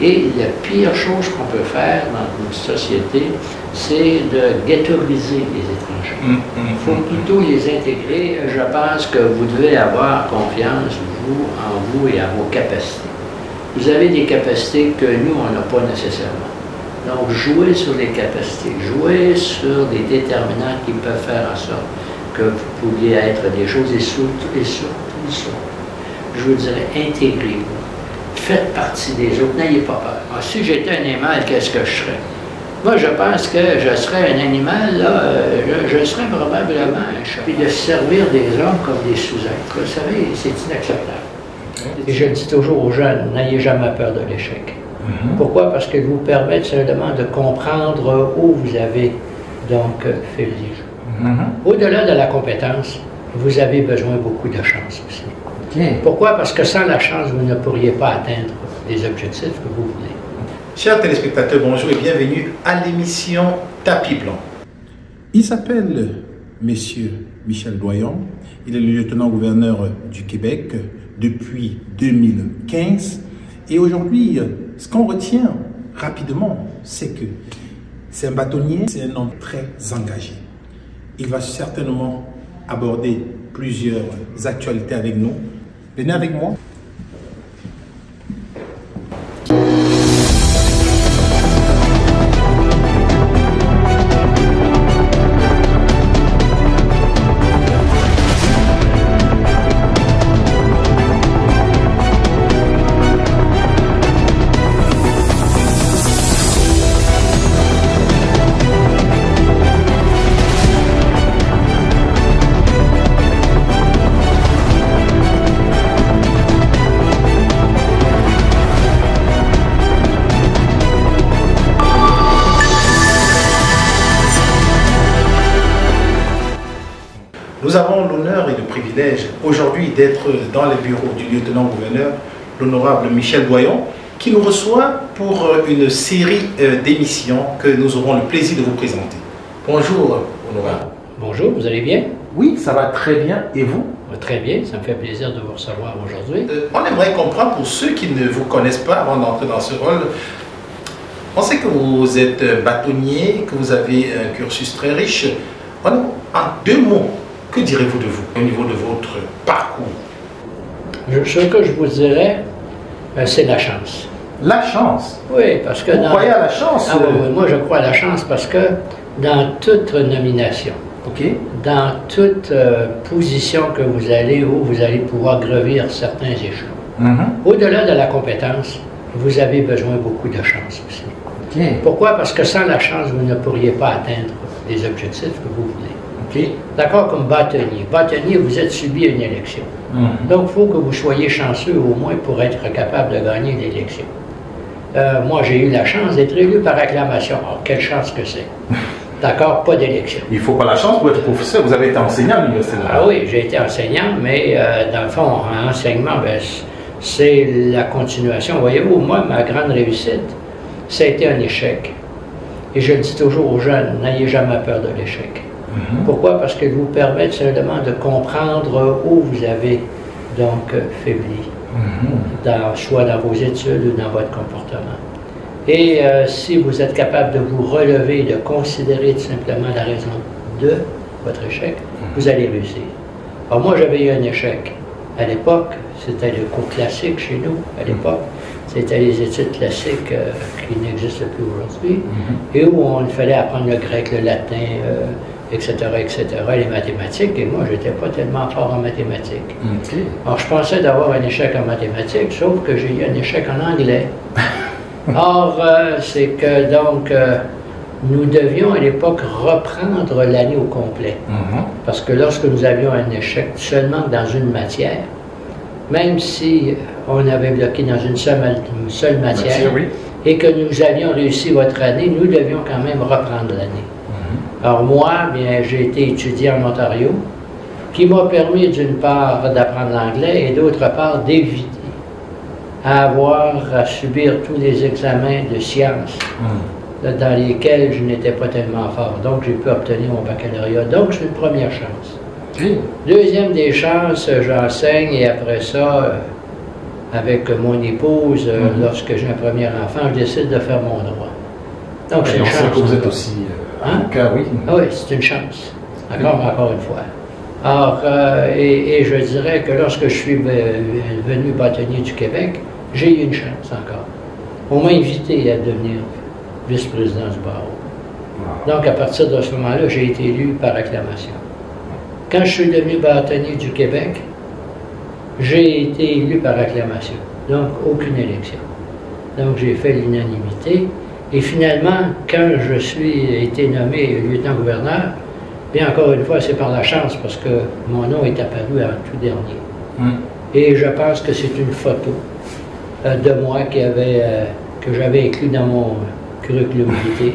Et la pire chose qu'on peut faire dans une société, c'est de ghettoiser les étrangers. Il faut plutôt les intégrer. Je pense que vous devez avoir confiance, vous, en vous et en vos capacités. Vous avez des capacités que nous, on n'a pas nécessairement. Donc, jouez sur les capacités, jouez sur des déterminants qui peuvent faire en sorte que vous pourriez être des choses et surtout, je vous dirais, intégrez-vous. Faites partie des autres, n'ayez pas peur. Alors, si j'étais un animal, qu'est-ce que je serais? Moi, je pense que je serais un animal, là, je serais probablement un chat. Puis de servir des hommes comme des sous-êtres, vous savez, c'est inacceptable. Et je le dis toujours aux jeunes, n'ayez jamais peur de l'échec. Pourquoi? Parce qu'il vous permet simplement de comprendre où vous avez donc fait le jeu. Au-delà de la compétence, vous avez besoin beaucoup de chance aussi. Pourquoi? Parce que sans la chance, vous ne pourriez pas atteindre les objectifs que vous voulez. Chers téléspectateurs, bonjour et bienvenue à l'émission Tapis Blanc. Il s'appelle Monsieur Michel Doyon. Il est le lieutenant-gouverneur du Québec depuis 2015. Et aujourd'hui, ce qu'on retient rapidement, c'est que c'est un bâtonnier, c'est un homme très engagé. Il va certainement aborder plusieurs actualités avec nous. Venez avec moi. Nous avons l'honneur et le privilège aujourd'hui d'être dans les bureaux du lieutenant-gouverneur, l'honorable Michel Doyon, qui nous reçoit pour une série d'émissions que nous aurons le plaisir de vous présenter. Bonjour, honorable. Bonjour, vous allez bien? Oui, ça va très bien. Et vous? Très bien, ça me fait plaisir de vous recevoir aujourd'hui. On aimerait comprendre, pour ceux qui ne vous connaissent pas avant d'entrer dans ce rôle, on sait que vous êtes bâtonnier, que vous avez un cursus très riche. En 2 mots, que direz-vous de vous au niveau de votre parcours? Ce que je vous dirais, c'est la chance. La chance? Oui, parce que... Vous croyez à la chance? Oui, moi je crois à la chance parce que dans toute nomination, dans toute position que vous allez, où vous allez pouvoir gravir certains échelons, au-delà de la compétence, vous avez besoin beaucoup de chance aussi. Pourquoi? Parce que sans la chance, vous ne pourriez pas atteindre les objectifs que vous voulez. D'accord, comme bâtonnier. Bâtonnier, vous êtes subi à une élection. Donc, il faut que vous soyez chanceux au moins pour être capable de gagner l'élection. Moi, j'ai eu la chance d'être élu par acclamation. Alors, quelle chance que c'est. D'accord, pas d'élection. Il ne faut pas la chance pour être professeur. Vous avez été enseignant à l'université. Ah oui, j'ai été enseignant, mais dans le fond, en enseignement, c'est la continuation. Voyez-vous, moi, ma grande réussite, ça a été un échec. Et je le dis toujours aux jeunes, n'ayez jamais peur de l'échec. Pourquoi? Parce qu'il vous permet simplement de comprendre où vous avez donc faibli, soit dans vos études ou dans votre comportement. Et si vous êtes capable de vous relever, de considérer tout simplement la raison de votre échec, vous allez réussir. Alors moi, j'avais eu un échec. À l'époque, c'était le cours classique chez nous, à l'époque. C'était les études classiques qui n'existent plus aujourd'hui, et où il fallait apprendre le grec, le latin, etc., les mathématiques, et moi, je n'étais pas tellement fort en mathématiques. Alors, je pensais d'avoir un échec en mathématiques, sauf que j'ai eu un échec en anglais. Or, c'est que, donc, nous devions à l'époque reprendre l'année au complet. Parce que lorsque nous avions un échec seulement dans une matière, même si on avait bloqué dans une seule matière, et que nous avions réussi votre année, nous devions quand même reprendre l'année. Alors moi, bien, j'ai été étudié en Ontario, qui m'a permis d'une part d'apprendre l'anglais et d'autre part d'éviter à avoir à subir tous les examens de sciences dans lesquels je n'étais pas tellement fort. Donc j'ai pu obtenir mon baccalauréat. Donc c'est une première chance. Deuxième des chances, j'enseigne et après ça, avec mon épouse, lorsque j'ai un premier enfant, je décide de faire mon droit. Donc c'est une chance. Que vous êtes aussi avocat, oui. Ah oui, c'est une chance. Encore une fois. Alors, et je dirais que lorsque je suis venu bâtonnier du Québec, j'ai eu une chance encore. On m'a invité à devenir vice-président du barreau. Donc, à partir de ce moment-là, j'ai été élu par acclamation. Quand je suis devenu bâtonnier du Québec, j'ai été élu par acclamation. Donc, aucune élection. Donc, j'ai fait l'unanimité. Et finalement, quand je suis été nommé lieutenant-gouverneur, bien encore une fois, c'est par la chance, parce que mon nom est apparu en tout dernier. Et je pense que c'est une photo de moi que j'avais inclus dans mon curriculum vitae,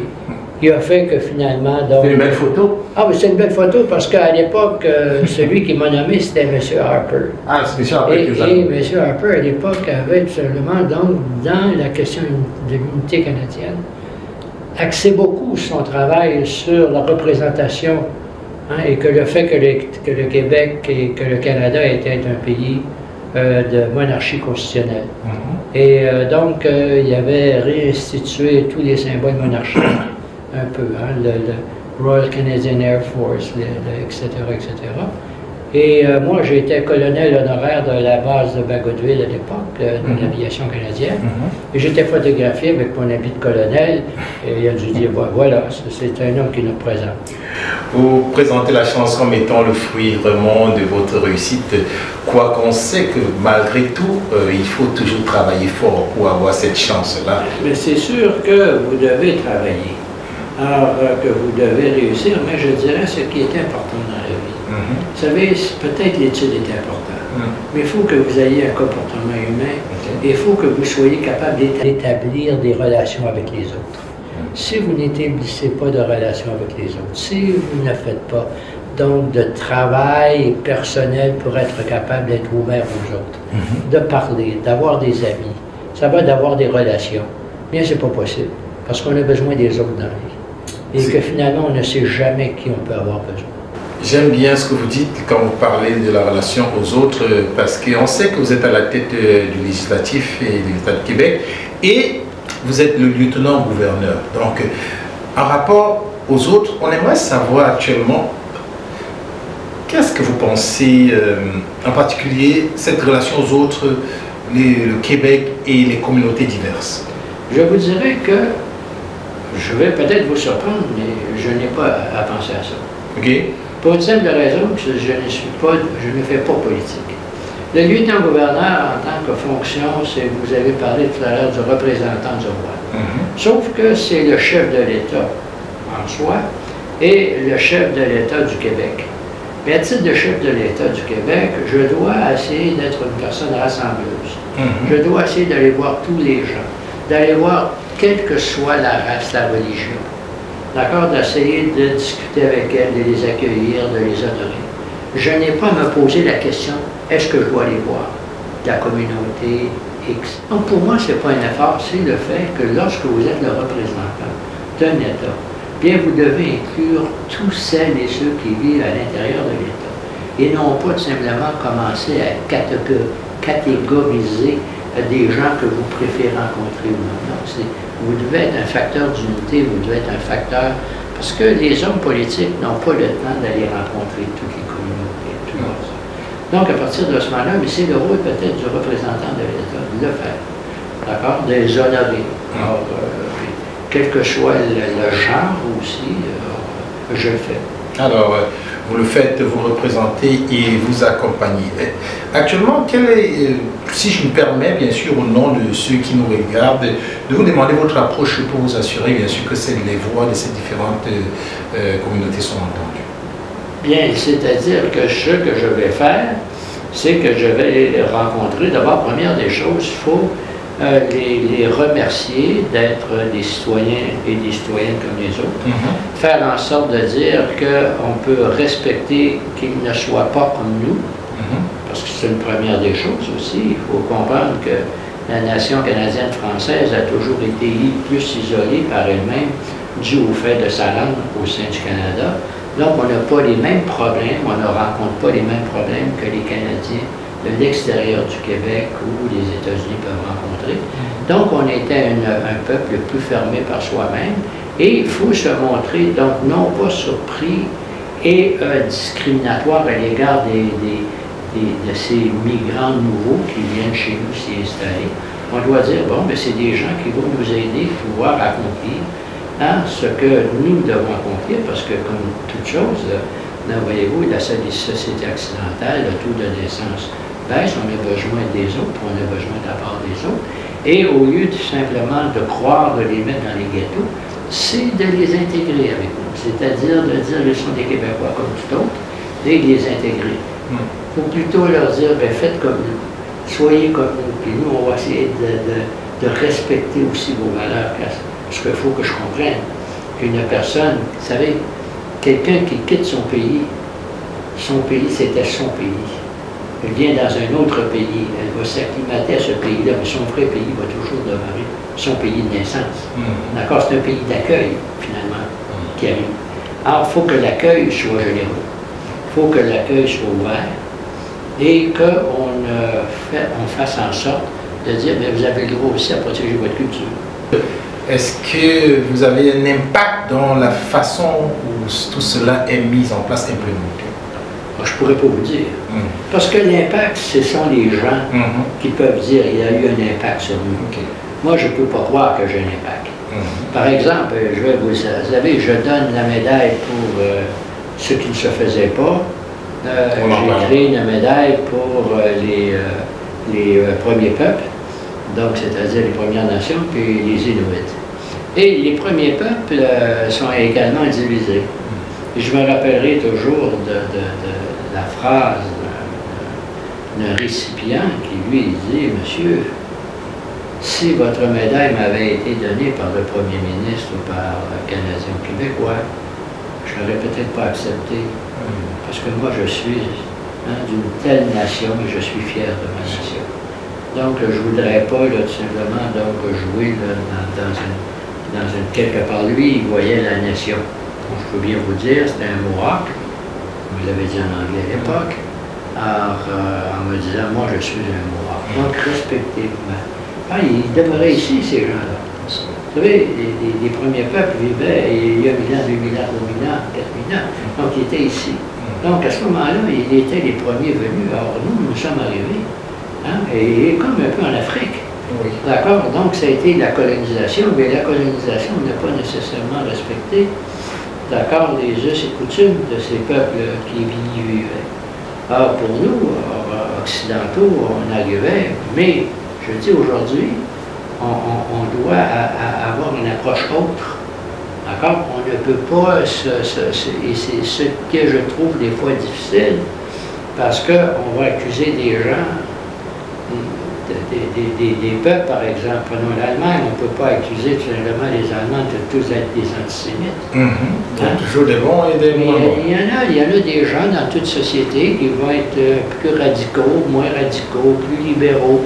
qui a fait que finalement... C'est une belle photo? Ah, mais c'est une belle photo parce qu'à l'époque, celui qui m'a nommé, c'était M. Harper. Ah, c'est M. Harper que vous avez nommé. Et M. Harper, à l'époque, avait tout simplement, donc, dans la question de l'unité canadienne, axé beaucoup son travail sur la représentation, hein, et que le fait que le Québec et que le Canada étaient un pays de monarchie constitutionnelle. Et donc, il avait réinstitué tous les symboles monarchiques, un peu, hein, le Royal Canadian Air Force, etc., etc. Et moi, j'étais colonel honoraire de la base de Bagotville à l'époque, de l'aviation canadienne. Et j'étais photographié avec mon habit de colonel. Et il a dû dire, bon, voilà, c'est un homme qui nous présente. Vous présentez la chance comme étant le fruit vraiment de votre réussite, quoiqu'on sait que malgré tout, il faut toujours travailler fort pour avoir cette chance-là. Mais c'est sûr que vous devez travailler, alors que vous devez réussir, mais je dirais ce qui est important dans la vie. Vous savez, peut-être l'étude est importante, mais il faut que vous ayez un comportement humain, et il faut que vous soyez capable d'établir des relations avec les autres. Si vous n'établissez pas de relations avec les autres, si vous ne faites pas donc de travail personnel pour être capable d'être ouvert aux autres, de parler, d'avoir des amis, ça va d'avoir des relations, bien c'est pas possible, parce qu'on a besoin des autres dans la vie, et que finalement on ne sait jamais qui on peut avoir besoin. J'aime bien ce que vous dites quand vous parlez de la relation aux autres, parce qu'on sait que vous êtes à la tête du législatif et de l'État du Québec, et vous êtes le lieutenant-gouverneur. Donc, en rapport aux autres, on aimerait savoir actuellement, qu'est-ce que vous pensez, en particulier, cette relation aux autres, le Québec et les communautés diverses? Je vous dirais que, je vais peut-être vous surprendre, mais je n'ai pas à penser à ça. OK. Pour une simple raison, que je ne fais pas politique. Le lieutenant-gouverneur, en tant que fonction, vous avez parlé tout à l'heure du représentant du roi. Sauf que c'est le chef de l'État en soi et le chef de l'État du Québec. Mais à titre de chef de l'État du Québec, je dois essayer d'être une personne rassembleuse. Je dois essayer d'aller voir tous les gens, d'aller voir quelle que soit la race, la religion. D'accord? D'essayer de discuter avec elles, de les accueillir, de les honorer. Je n'ai pas à me poser la question, est-ce que je dois aller voir la communauté X? Donc pour moi, ce n'est pas un effort, c'est le fait que lorsque vous êtes le représentant d'un État, bien vous devez inclure tous celles et ceux qui vivent à l'intérieur de l'État. Et non pas tout simplement commencer à catégoriser des gens que vous préférez rencontrer ou non. Non, vous devez être un facteur d'unité, vous devez être un facteur, parce que les hommes politiques n'ont pas le temps d'aller rencontrer toutes les communautés, tout ça. Donc à partir de ce moment-là, mais c'est le rôle peut-être du représentant de l'État de le faire, d'accord, de les honorer. Alors, quel que soit le genre aussi, je le fais. Alors, vous le faites, vous représentez et vous accompagnez. Actuellement, si je me permets, bien sûr, au nom de ceux qui nous regardent, de vous demander votre approche pour vous assurer, bien sûr, que les voix de ces différentes communautés sont entendues. Bien, c'est-à-dire que ce que je vais faire, c'est que je vais les rencontrer. D'abord, première des choses, il faut les remercier d'être des citoyens et des citoyennes comme les autres. Faire en sorte de dire qu'on peut respecter qu'ils ne soient pas comme nous, parce que c'est une première des choses aussi. Il faut comprendre que la nation canadienne-française a toujours été plus isolée par elle-même dû au fait de sa langue au sein du Canada. Donc, on n'a pas les mêmes problèmes, on ne rencontre pas les mêmes problèmes que les Canadiens de l'extérieur du Québec ou les États-Unis peuvent rencontrer. Donc, on était un peuple plus fermé par soi-même et il faut se montrer, donc, non pas surpris et discriminatoire à l'égard de ces migrants nouveaux qui viennent chez nous s'y installer. On doit dire, bon, mais c'est des gens qui vont nous aider à pouvoir accomplir ce que nous devons accomplir, parce que, comme toute chose, voyez-vous, la société occidentale, le taux de naissance baisse, on a besoin des autres, on a besoin de la part des autres, et au lieu tout simplement de croire de les mettre dans les ghettos, c'est de les intégrer avec nous, c'est-à-dire de dire qu'ils sont des Québécois comme tout autre, et de les intégrer. Il faut plutôt leur dire, bien, faites comme nous, soyez comme nous, puis nous, on va essayer de respecter aussi vos valeurs, parce qu'il faut que je comprenne qu'une personne, vous savez, quelqu'un qui quitte son pays, c'était son pays. Elle vient dans un autre pays, elle va s'acclimater à ce pays-là, mais son vrai pays va toujours demeurer son pays de naissance. D'accord? C'est un pays d'accueil, finalement, qui arrive. Alors, il faut que l'accueil soit généreux. Il faut que l'accueil soit ouvert et qu'on fasse en sorte de dire, mais vous avez le droit aussi à protéger votre culture. Est-ce que vous avez un impact dans la façon où tout cela est mis en place, implémenté? Je ne pourrais pas vous dire. Parce que l'impact, ce sont les gens qui peuvent dire qu'il y a eu un impact sur nous. Moi, je ne peux pas croire que j'ai un impact. Par exemple, vous savez, je donne la médaille pour ce qui ne se faisait pas. J'ai créé une médaille pour les premiers peuples, donc c'est-à-dire les Premières Nations, puis les Inuits. Et les premiers peuples sont également divisés. Et je me rappellerai toujours de la phrase d'un récipient qui lui dit, « Monsieur, si votre médaille m'avait été donnée par le Premier ministre ou par un Canadien ou Québécois, je n'aurais peut-être pas accepté, parce que moi je suis d'une telle nation et je suis fier de ma nation. Donc je ne voudrais pas tout simplement jouer dans une quelque part. Lui, il voyait la nation. Je peux bien vous dire, c'était un Mohawk, vous l'avez dit en anglais à l'époque, en me disant, moi je suis un Mohawk, donc respectez-moi. Ils demeuraient ici, ces gens-là. Vous savez, les premiers peuples vivaient il y a 1000 ans, 2000 ans, 3000 ans, 4000 ans, donc ils étaient ici. Donc à ce moment-là, ils étaient les premiers venus. Alors nous sommes arrivés, et comme un peu en Afrique. D'accord? Donc ça a été la colonisation, mais la colonisation n'a pas nécessairement respecté, d'accord, les us et coutumes de ces peuples qui y vivaient. Alors pour nous, occidentaux, on arrivait, mais je dis aujourd'hui, on doit avoir une approche autre. D'accord? On ne peut pas, et c'est ce que je trouve des fois difficile, parce qu'on va accuser des gens, des peuples, par exemple. Prenons l'Allemagne, on ne peut pas accuser tout simplement les Allemands de tous être des antisémites. Toujours des bons et des moins bons. Il y en a des gens dans toute société qui vont être plus radicaux, moins radicaux, plus libéraux,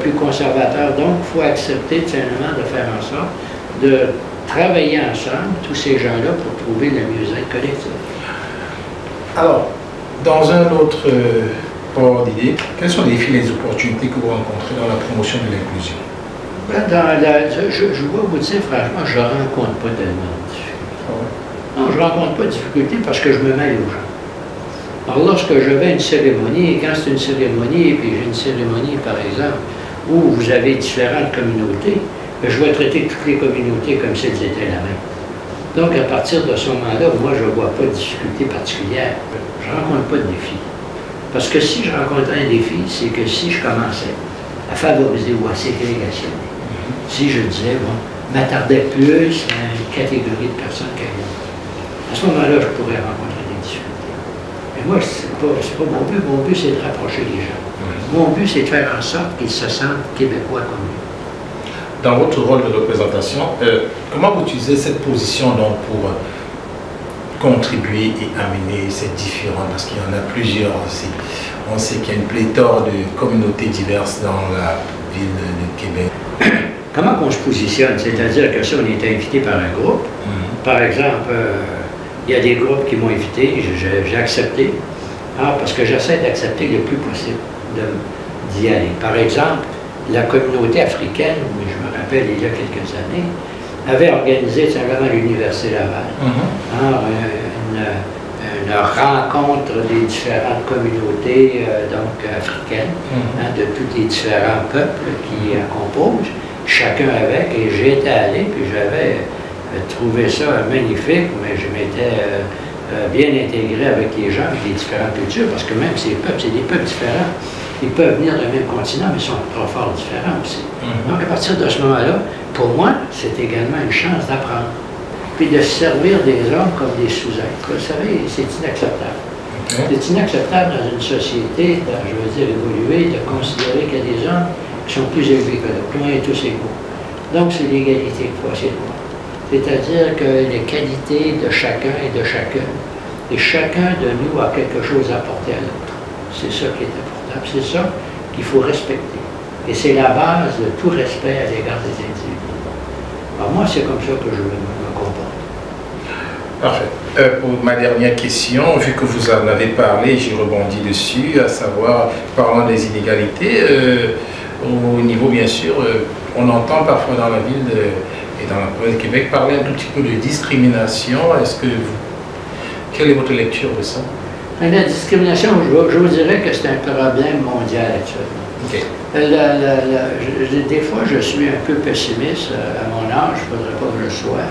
plus conservateurs. Donc, il faut accepter tout simplement de faire en sorte de travailler ensemble, tous ces gens-là, pour trouver le mieux-être collectif. Alors, dans un autre port d'idées, quels sont les défis et les opportunités que vous rencontrez dans la promotion de l'inclusion? Je dois vous dire, franchement, je ne rencontre pas tellement de difficultés. Non, je ne rencontre pas de difficultés parce que je me mêle aux gens. Alors, lorsque je vais à une cérémonie, et quand c'est une cérémonie, et puis j'ai une cérémonie, par exemple, où vous avez différentes communautés, je vais traiter toutes les communautés comme si elles étaient la même. Donc, à partir de ce moment-là, moi, je ne vois pas de difficulté particulière. Je ne rencontre pas de défi. Parce que si je rencontrais un défi, c'est que si je commençais à favoriser ou à ségrégationner, si je disais, bon, m'attardais plus à une catégorie de personnes qu'à une autre, à ce moment-là, je pourrais rencontrer des difficultés. Mais moi, c'est pas mon but. Mon but, c'est de rapprocher les gens. Mon but, c'est de faire en sorte qu'ils se sentent québécois comme nous. Dans votre rôle de représentation, comment vous utilisez cette position donc, pour contribuer et amener ces différents, parce qu'il y en a plusieurs aussi. On sait qu'il y a une pléthore de communautés diverses dans la ville de Québec. Comment on se positionne? C'est-à-dire que si on est invité par un groupe, par exemple, il y a des groupes qui m'ont invité, j'ai accepté, parce que j'essaie d'accepter le plus possible. d'y aller. Par exemple, la communauté africaine, je me rappelle il y a quelques années, avait organisé simplement à l'Université Laval une rencontre des différentes communautés africaines, de tous les différents peuples qui composent, chacun avec, et j'étais allé, puis j'avais trouvé ça magnifique, mais je m'étais bien intégré avec les gens, avec les différentes cultures, parce que même ces peuples, c'est des peuples différents. Ils peuvent venir du même continent, mais ils sont trop fort différents aussi. Donc, à partir de ce moment-là, pour moi, c'est également une chance d'apprendre. Puis de servir des hommes comme des sous-êtres. Vous savez, c'est inacceptable. C'est inacceptable dans une société, je veux dire, évoluée, de considérer qu'il y a des hommes qui sont plus élevés que d'autres. On est tous égaux. Donc, c'est l'égalité qu'il faut essayer de voir. C'est-à-dire que les qualités de chacun et de chacune, et chacun de nous a quelque chose à apporter à l'autre. C'est ça qui est important. C'est ça qu'il faut respecter. Et c'est la base de tout respect à l'égard des individus. Alors moi, c'est comme ça que je me comporte. Parfait. Pour ma dernière question, vu que vous en avez parlé, j'ai rebondi dessus, à savoir, parlant des inégalités, au niveau, bien sûr, on entend parfois dans la ville et dans la province de Québec parler un tout petit peu de discrimination. Quelle est votre lecture de ça? La discrimination, je vous dirais que c'est un problème mondial actuellement. Okay. Des fois, je suis un peu pessimiste à mon âge, il ne faudrait pas que je le sois,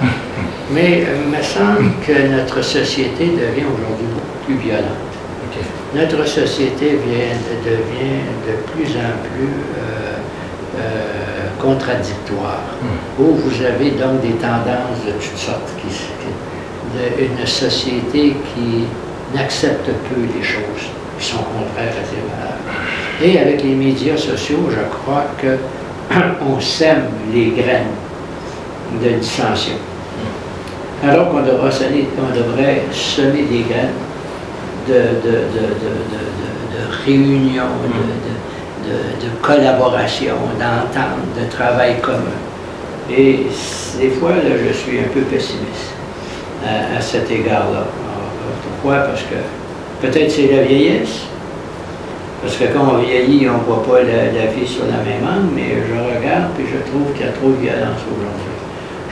mais il me semble que notre société devient aujourd'hui beaucoup plus violente. Okay. Notre société devient de plus en plus contradictoire, où vous avez donc des tendances de toutes sortes, une société qui n'accepte peu les choses qui sont contraires à ses valeurs. Et avec les médias sociaux, je crois qu'on sème les graines de dissension. Alors qu'on devrait semer des graines de réunion, de collaboration, d'entente, de travail commun. Et des fois, là, je suis un peu pessimiste à cet égard-là. Pourquoi? Parce que peut-être c'est la vieillesse. Parce que quand on vieillit, on ne voit pas la vie sur la même angle, mais je regarde et je trouve qu'il y a trop de violence aujourd'hui.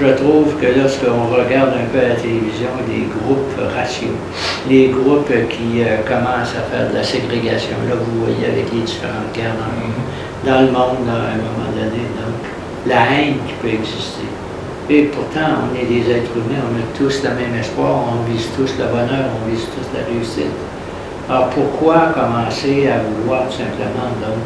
Je trouve que lorsqu'on regarde un peu à la télévision les groupes raciaux, les groupes qui commencent à faire de la ségrégation, là vous voyez avec les différentes guerres dans le monde à un moment donné, donc la haine qui peut exister. Et pourtant, on est des êtres humains, on a tous le même espoir, on vise tous le bonheur, on vise tous la réussite. Alors pourquoi commencer à vouloir simplement donc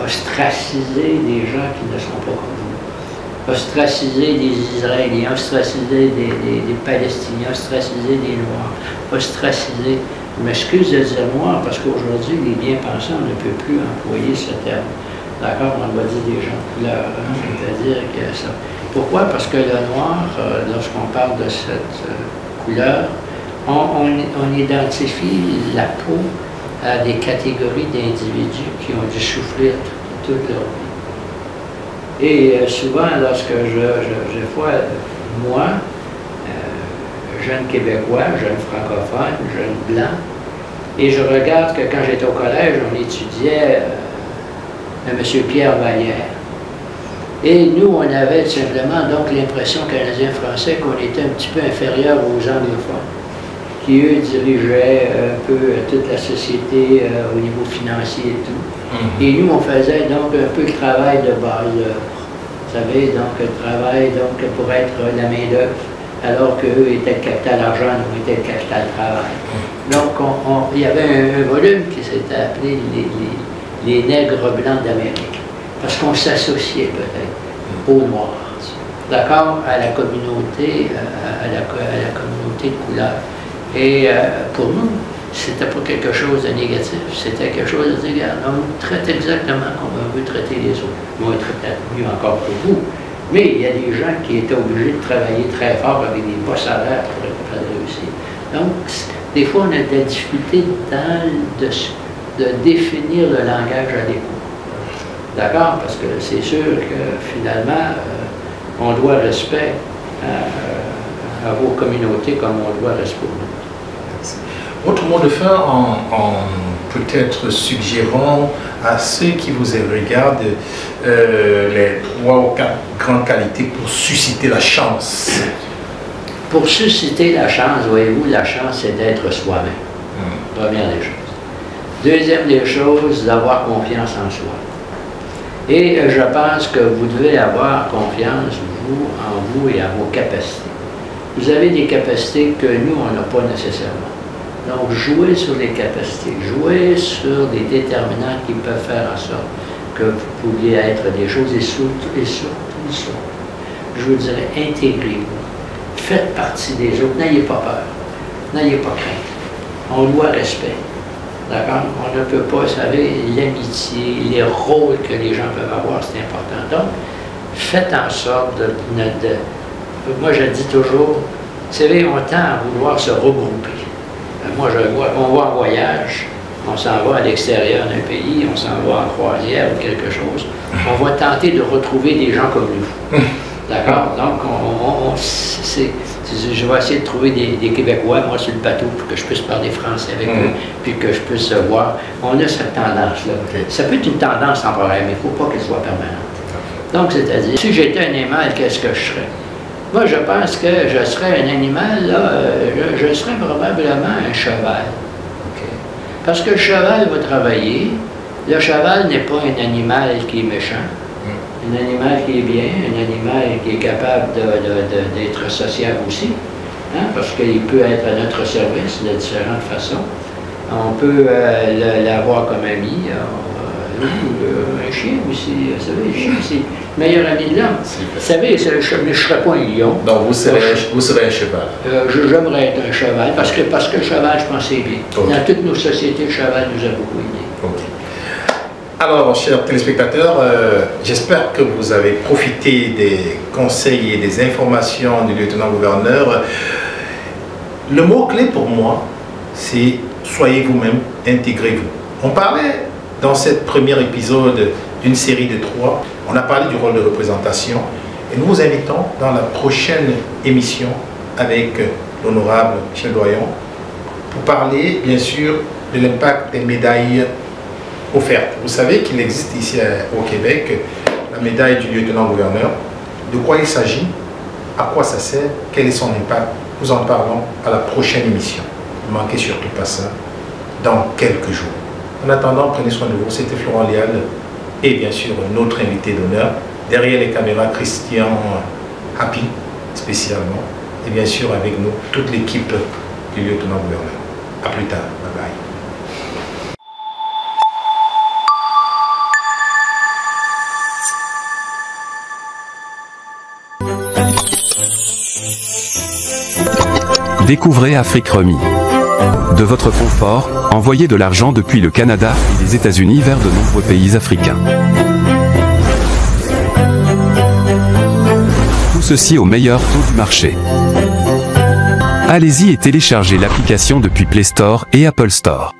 ostraciser des gens qui ne sont pas comme vous? Ostraciser des Israéliens, ostraciser des Palestiniens, ostraciser des Noirs, ostraciser, je m'excuse de dire Noirs parce qu'aujourd'hui les bien-pensants ne peuvent plus employer ce terme. D'accord, on va dire des gens de couleur, c'est-à-dire que ça. Pourquoi? Parce que le noir, lorsqu'on parle de cette couleur, on identifie la peau à des catégories d'individus qui ont dû souffrir toute leur vie. Et souvent, lorsque je vois, moi, jeune Québécois, jeune francophone, jeune blanc, et je regarde que quand j'étais au collège, on étudiait M. Pierre Vallière. Et nous, on avait simplement donc l'impression, Canadiens-Français, qu'on était un petit peu inférieur aux anglophones, qui eux dirigeaient un peu toute la société au niveau financier et tout. Et nous, on faisait donc un peu le travail de base, vous savez, donc le travail donc, pour être la main-d'œuvre, alors qu'eux étaient le capital argent, nous étions le capital travail. Donc, il y avait un volume qui s'était appelé les nègres blancs d'Amérique. Parce qu'on s'associait peut-être aux Noirs, d'accord, à la communauté, à la communauté de couleur. Et pour nous, c'était pas quelque chose de négatif, c'était quelque chose de égal. On traite exactement comme on veut traiter les autres. Moi, je traite mieux encore pour vous. Mais il y a des gens qui étaient obligés de travailler très fort avec des bas salaires pour être capable de réussir. Donc, des fois, on a de la difficulté de définir le langage adéquat. D'accord? Parce que c'est sûr que finalement, on doit respect à vos communautés comme on doit respect aux nôtres. Votre mot de fin en peut-être suggérons à ceux qui vous regardent les 3 ou 4 grandes qualités pour susciter la chance. Pour susciter la chance, voyez-vous, la chance, c'est d'être soi-même. Première des choses. Deuxième des choses, d'avoir confiance en soi. Et je pense que vous devez avoir confiance, vous, en vous et en vos capacités. Vous avez des capacités que nous, on n'a pas nécessairement. Donc, jouez sur les capacités, jouez sur des déterminants qui peuvent faire en sorte que vous pourriez être des choses et surtout, je vous dirais, intégrez-vous. Faites partie des autres, n'ayez pas peur, n'ayez pas crainte. On doit respect. D'accord? On ne peut pas, vous savez, l'amitié, les rôles que les gens peuvent avoir, c'est important. Donc, faites en sorte moi je dis toujours, vous savez, on tend à vouloir se regrouper. Moi, on va en voyage, on s'en va à l'extérieur d'un pays, on s'en va en croisière ou quelque chose. On va tenter de retrouver des gens comme nous. D'accord? Donc, je vais essayer de trouver des Québécois, moi, sur le bateau, pour que je puisse parler français avec eux, puis que je puisse voir. On a cette tendance-là. Okay. Ça peut être une tendance temporaire, mais il ne faut pas qu'elle soit permanente. Donc, c'est-à-dire, si j'étais un animal, qu'est-ce que je serais? Moi, je pense que je serais un animal, là, je serais probablement un cheval. Okay. Parce que le cheval va travailler. Le cheval n'est pas un animal qui est méchant. Un animal qui est bien, un animal qui est capable d'être sociable aussi, hein, parce qu'il peut être à notre service de différentes façons. On peut l'avoir comme ami, un chien aussi, vous savez, le chien c'est le meilleur ami de l'homme. Vous savez, je ne serais pas un lion. Donc vous serez un cheval. J'aimerais être un cheval, parce que le cheval, je pense, c'est bien. Okay. Dans toutes nos sociétés, le cheval nous a beaucoup aidés. Okay. Alors, chers téléspectateurs, j'espère que vous avez profité des conseils et des informations du lieutenant-gouverneur. Le mot-clé pour moi, c'est « soyez vous-même, intégrez-vous ». On parlait dans cette premier épisode d'une série de 3, on a parlé du rôle de représentation et nous vous invitons dans la prochaine émission avec l'honorable Michel Doyon pour parler bien sûr de l'impact des médailles offerte. Vous savez qu'il existe ici au Québec la médaille du lieutenant-gouverneur. De quoi il s'agit? À quoi ça sert? Quel est son impact? Nous en parlons à la prochaine émission. Ne manquez surtout pas ça dans quelques jours. En attendant, prenez soin de vous. C'était Florent Léal et bien sûr notre invité d'honneur. Derrière les caméras, Christian Happy spécialement. Et bien sûr avec nous, toute l'équipe du lieutenant-gouverneur. A plus tard. Bye bye. Découvrez Afrique Remi. De votre confort, envoyez de l'argent depuis le Canada et les États-Unis vers de nombreux pays africains. Tout ceci au meilleur taux du marché. Allez-y et téléchargez l'application depuis Play Store et Apple Store.